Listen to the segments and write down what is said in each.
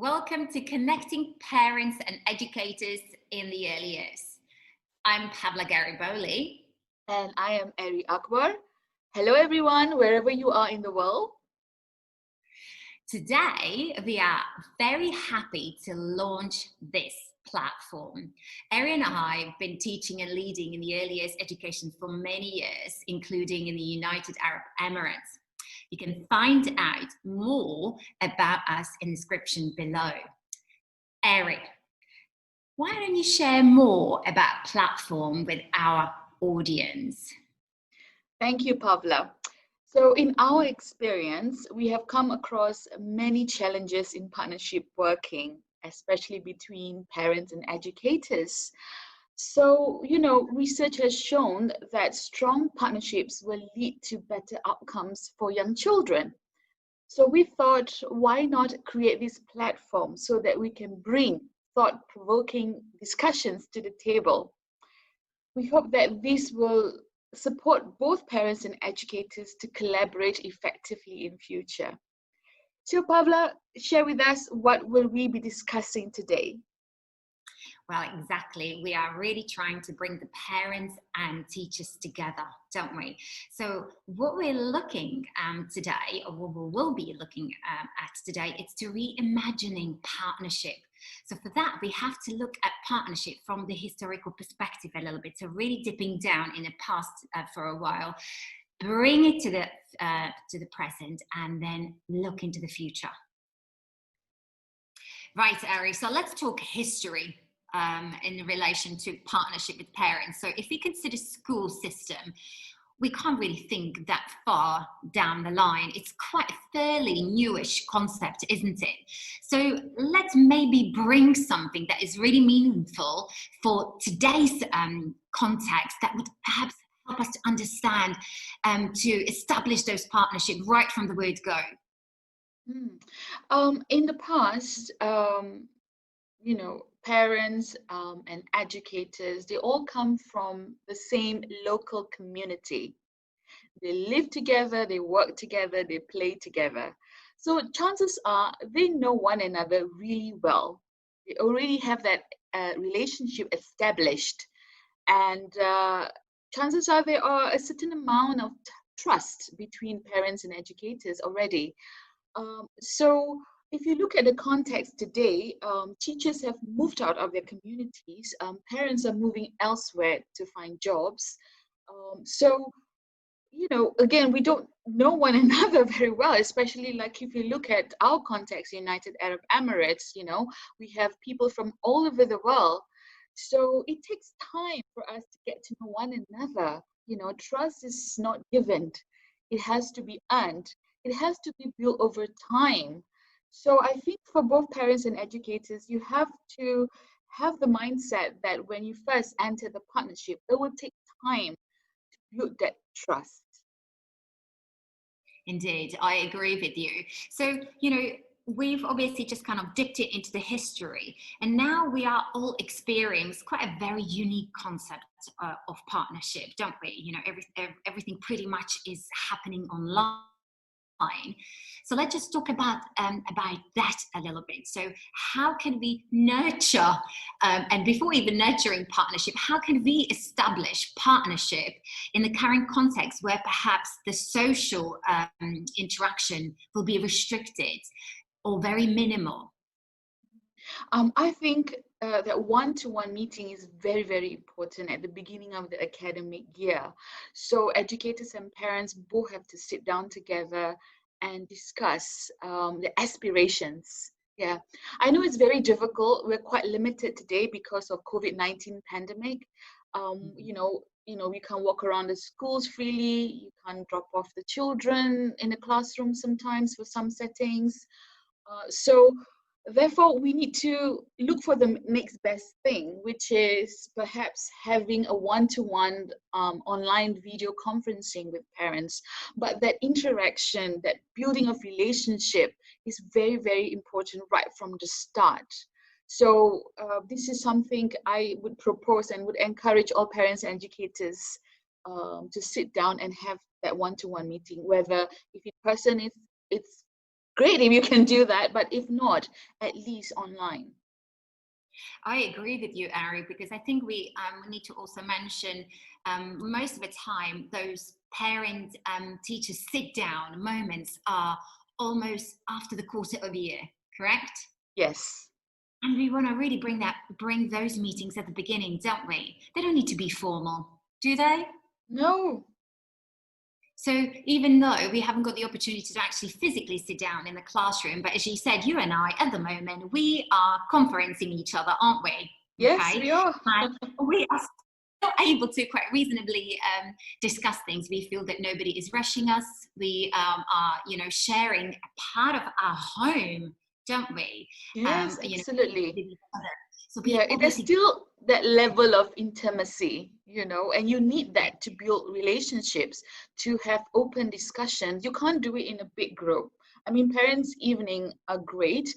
Welcome to Connecting Parents and Educators in the Early Years. I'm Pavla Gariboli. And I am Eri Akbar. Hello, everyone, wherever you are in the world. Today, we are very happy to launch this platform. Eri and I have been teaching and leading in the early years education for many years, including in the United Arab Emirates. You can find out more about us in the description below. Eri, why don't you share more about platform with our audience? Thank you, Pavla. So in our experience, we have come across many challenges in partnership working, especially between parents and educators. So, research has shown that strong partnerships will lead to better outcomes for young children. So we thought, why not create this platform so that we can bring thought-provoking discussions to the table? We hope that this will support both parents and educators to collaborate effectively in future. So Pavla, share with us, what will we be discussing today? Well, exactly. We are really trying to bring the parents and teachers together, don't we? So what we're looking today, or what we will be looking at today, is to reimagining partnership. So for that, we have to look at partnership from the historical perspective a little bit. So really dipping down in the past for a while, bring it to the present, and then look into the future. Right, Ari, so let's talk history in relation to partnership with parents. So if we consider school system, we can't really think that far down the line. It's quite a fairly newish concept, isn't it? So let's maybe bring something that is really meaningful for today's context that would perhaps help us to understand, to establish those partnerships right from the word go. In the past, parents and educators, they all come from the same local community. They live together, they work together, they play together. So chances are they know one another really well. They already have that relationship established. And chances are there are a certain amount of trust between parents and educators already. So if you look at the context today, teachers have moved out of their communities. Parents are moving elsewhere to find jobs. So, again, we don't know one another very well, especially like if you look at our context, United Arab Emirates, we have people from all over the world. So it takes time for us to get to know one another. Trust is not given. It has to be earned. It has to be built over time. So I think for both parents and educators, you have to have the mindset that when you first enter the partnership, it will take time to build that trust. Indeed, I agree with you. So, we've obviously just kind of dipped it into the history, and now we are all experiencing quite a very unique concept of partnership, don't we? Everything pretty much is happening online. So let's just talk about that a little bit. So how can we nurture, and before even nurturing partnership, how can we establish partnership in the current context where perhaps the social interaction will be restricted or very minimal? I think that one-to-one meeting is very, very important at the beginning of the academic year. So educators and parents both have to sit down together and discuss the aspirations. Yeah, I know it's very difficult. We're quite limited today because of COVID-19 pandemic. We can't walk around the schools freely. You can't drop off the children in the classroom sometimes for some settings. So therefore, we need to look for the next best thing, which is perhaps having a one-to-one online video conferencing with parents. But that interaction, that building of relationship is very, very important right from the start. So this is something I would propose and would encourage all parents and educators to sit down and have that one-to-one meeting, whether if in person it's great if you can do that, but if not, at least online. I agree with you, Ari, because I think we need to also mention most of the time those parent teacher sit down moments are almost after the quarter of the year, correct? Yes. And we want to really bring those meetings at the beginning, don't we? They don't need to be formal, do they? No. So even though we haven't got the opportunity to actually physically sit down in the classroom, but as you said, you and I, at the moment, we are conferencing each other, aren't we? Yes, Okay. we are. And we are still able to quite reasonably discuss things. We feel that nobody is rushing us. We are, sharing a part of our home, don't we? Yes, absolutely. With each other. So Yeah, we there's obviously still that level of intimacy, and you need that to build relationships, to have open discussions. You can't do it in a big group. I mean, parents' evening are great,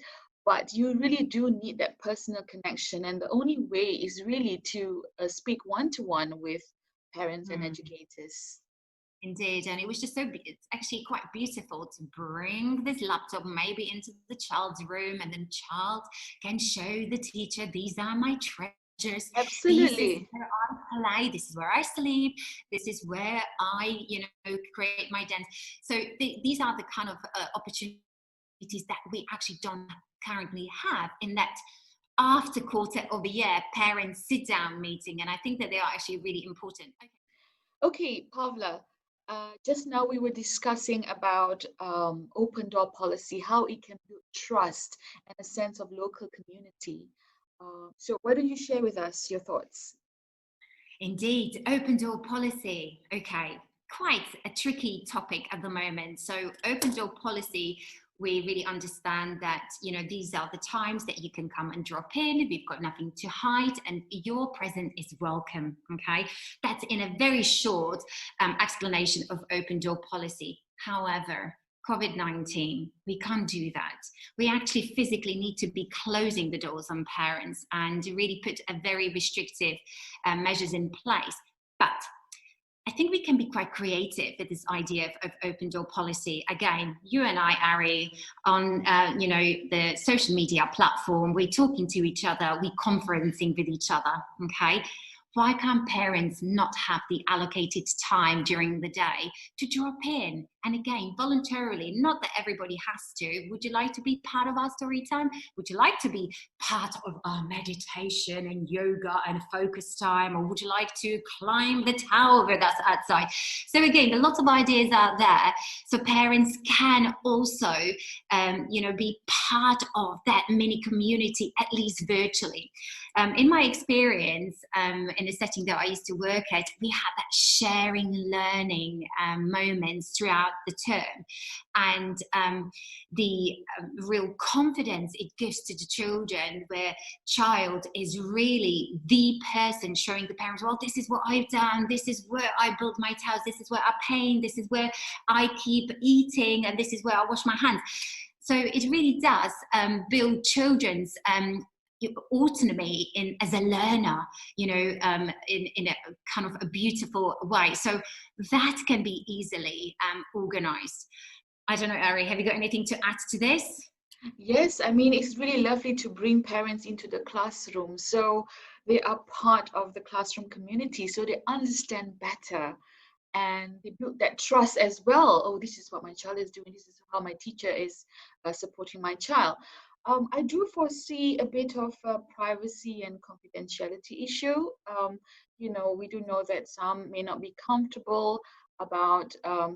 but you really do need that personal connection. And the only way is really to speak one-to-one with parents and educators. Indeed, and it was just it's actually quite beautiful to bring this laptop maybe into the child's room, and then child can show the teacher, these are my treasures. This is Absolutely. where I play, this is where I sleep, this is where I, create my dance. So these are the kind of opportunities that we actually don't currently have in that after quarter of the year parents sit down meeting, and I think that they are actually really important. Okay, Pavla, just now we were discussing about open door policy, how it can build trust and a sense of local community. So why don't you share with us your thoughts? Indeed, open door policy. Okay, quite a tricky topic at the moment. So, open door policy, we really understand that these are the times that you can come and drop in. We've got nothing to hide, and your presence is welcome. Okay, that's in a very short explanation of open door policy. However, COVID-19, we can't do that. We actually physically need to be closing the doors on parents and really put a very restrictive measures in place. But I think we can be quite creative with this idea of open door policy. Again, you and I, Ari, on the social media platform, we're talking to each other, we're conferencing with each other. Okay, why can't parents not have the allocated time during the day to drop in? And again, voluntarily, not that everybody has to. Would you like to be part of our story time? Would you like to be part of our meditation and yoga and focus time? Or would you like to climb the tower with us outside? So again, a lot of ideas are there. So parents can also, be part of that mini community, at least virtually. In my experience, in the setting that I used to work at, we had that sharing learning moments throughout the term, and the real confidence it gives to the children, where child is really the person showing the parents, well, this is what I've done, this is where I built my house, this is where I paint, this is where I keep eating, and this is where I wash my hands. So it really does build children's autonomy as a learner, in a kind of a beautiful way. So that can be easily organized. I don't know, Ari, have you got anything to add to this? Yes, I mean, it's really lovely to bring parents into the classroom so they are part of the classroom community, so they understand better and they build that trust as well. Oh, this is what my child is doing, this is how my teacher is supporting my child. I do foresee a bit of a privacy and confidentiality issue. We do know that some may not be comfortable about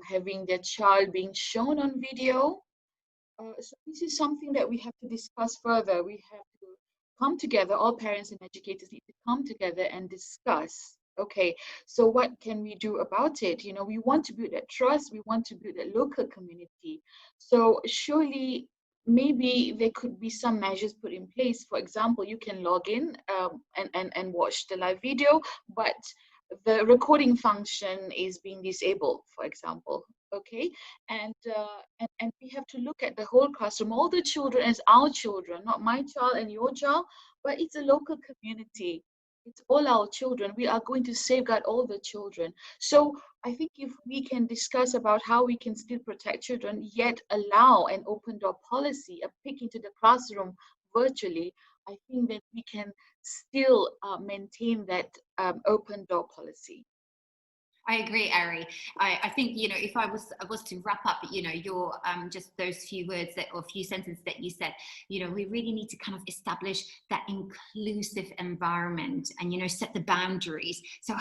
having their child being shown on video. So this is something that we have to discuss further. We have to come together, all parents and educators need to come together and discuss, okay, so what can we do about it? We want to build that trust, we want to build that local community. So surely, maybe there could be some measures put in place. For example, you can log in and watch the live video, but the recording function is being disabled, for example. Okay, and we have to look at the whole classroom, all the children as our children, not my child and your child, but it's a local community. It's all our children. We are going to safeguard all the children. So I think if we can discuss about how we can still protect children, yet allow an open door policy, a pick into the classroom virtually, I think that we can still maintain that open door policy. I agree, Ari. I think, you know, if I was to wrap up, you know, your just those few words that, or few sentences that you said, you know, we really need to kind of establish that inclusive environment and, you know, set the boundaries. So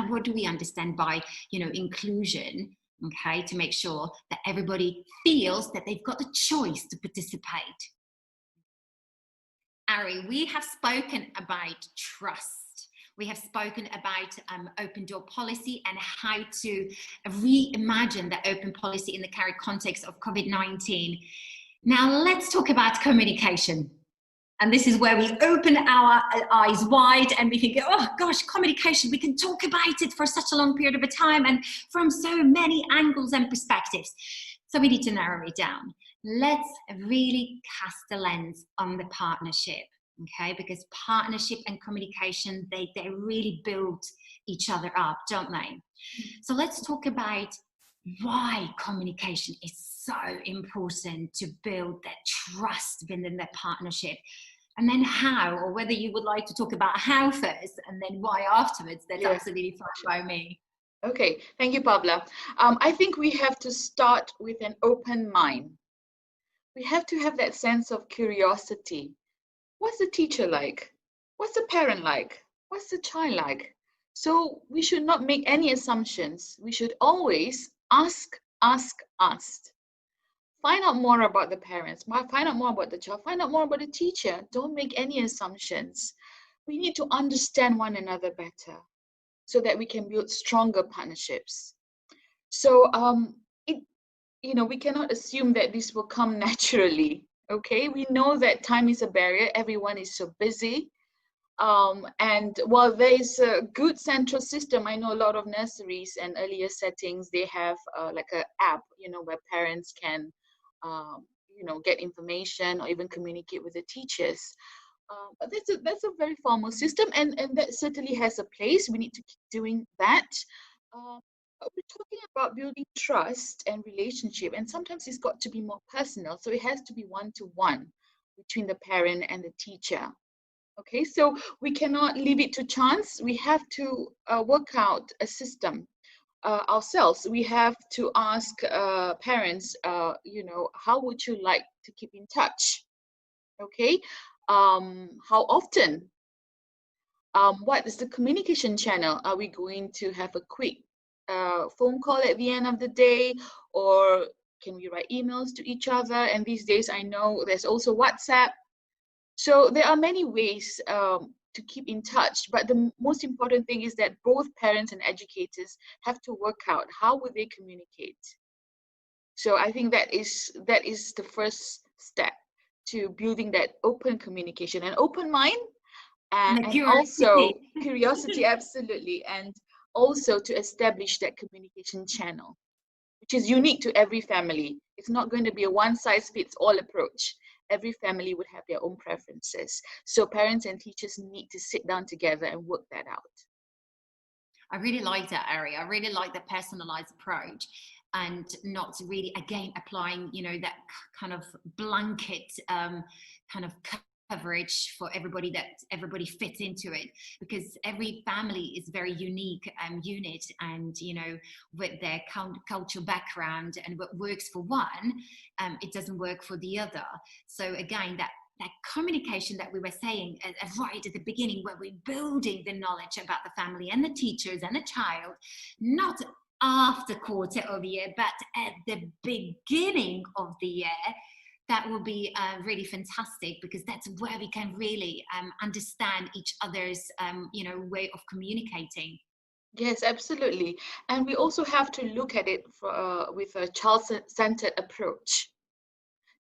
what do we understand by, you know, inclusion? Okay, to make sure that everybody feels that they've got the choice to participate. Ari, we have spoken about trust. We have spoken about open door policy and how to reimagine that open policy in the current context of COVID-19. Now let's talk about communication. And this is where we open our eyes wide and we think, oh gosh, communication, we can talk about it for such a long period of a time and from so many angles and perspectives. So we need to narrow it down. Let's really cast a lens on the partnership, okay? Because partnership and communication, they really build each other up, don't they? So let's talk about why communication is so important to build that trust within their partnership. And then how, or whether you would like to talk about how first and then why afterwards, that's absolutely fine by me. Okay, thank you, Pabla. I think we have to start with an open mind. We have to have that sense of curiosity. What's the teacher like? What's the parent like? What's the child like? So we should not make any assumptions. We should always ask. Find out more about the parents, find out more about the child, find out more about the teacher. Don't make any assumptions. We need to understand one another better so that we can build stronger partnerships. So we cannot assume that this will come naturally. Okay, we know that time is a barrier. Everyone is so busy. And while there is a good central system, I know a lot of nurseries and earlier settings, they have like an app, where parents can, get information or even communicate with the teachers. But that's a very formal system, and that certainly has a place. We need to keep doing that. But we're talking about building trust and relationship, and sometimes it's got to be more personal. So it has to be one-to-one between the parent and the teacher. Okay, so we cannot leave it to chance. We have to work out a system ourselves. We have to ask parents, how would you like to keep in touch? Okay, how often? What is the communication channel? Are we going to have a quick phone call at the end of the day, or can we write emails to each other? And these days, I know there's also WhatsApp. So there are many ways to keep in touch, but the most important thing is that both parents and educators have to work out how would they communicate. So I think that is the first step to building that open communication, an open mind, and also curiosity, absolutely, and also to establish that communication channel, which is unique to every family. It's not going to be a one-size-fits-all approach. Every family would have their own preferences. So parents and teachers need to sit down together and work that out. I really like that, Ari. I really like the personalized approach and not really, again, applying, that kind of blanket kind of coverage for everybody, that everybody fits into it, because every family is very unique unit, and with their cultural background, and what works for one, it doesn't work for the other. So again, that communication that we were saying right at the beginning, where we're building the knowledge about the family and the teachers and the child, not after quarter of the year, but at the beginning of the year, that will be really fantastic, because that's where we can really understand each other's way of communicating. Yes, absolutely. And we also have to look at it with a child-centered approach.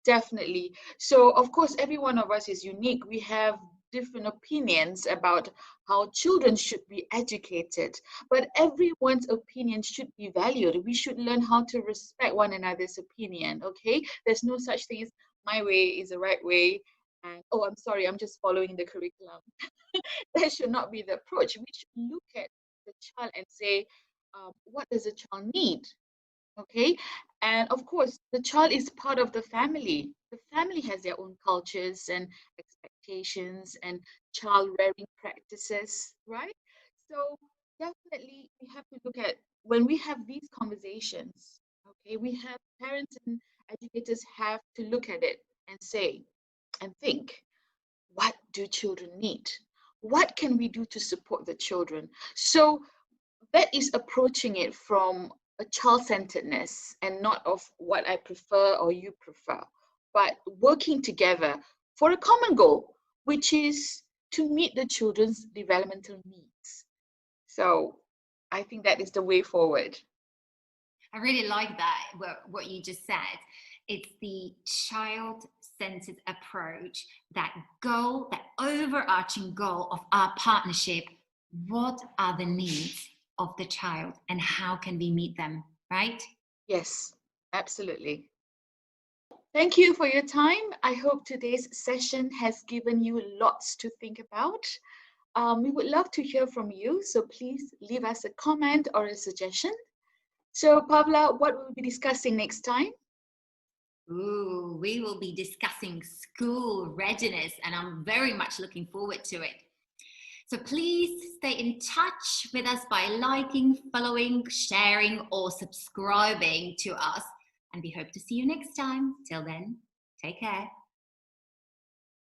Definitely. So, of course, every one of us is unique. We have different opinions about how children should be educated, but everyone's opinion should be valued. We should learn how to respect one another's opinion, okay? There's no such thing as my way is the right way And, oh, I'm sorry, I'm just following the curriculum. That should not be the approach. We should look at the child and say, what does the child need? Okay. And of course, the child is part of the family. The family has their own cultures and expectations and child rearing practices, right? So definitely we have to look at when we have these conversations, okay, we have parents and educators have to look at it and say and think, what do children need? What can we do to support the children? So that is approaching it from a child-centeredness and not of what I prefer or you prefer, but working together for a common goal, which is to meet the children's developmental needs. So I think that is the way forward. I really like that, what you just said. It's the child-centered approach, that goal, that overarching goal of our partnership. What are the needs of the child and how can we meet them, right? Yes, absolutely. Thank you for your time. I hope today's session has given you lots to think about. We would love to hear from you, so please leave us a comment or a suggestion. So, Pavla, what will we be discussing next time? Ooh, we will be discussing school readiness, and I'm very much looking forward to it. So please stay in touch with us by liking, following, sharing, or subscribing to us. And we hope to see you next time. Till then, take care.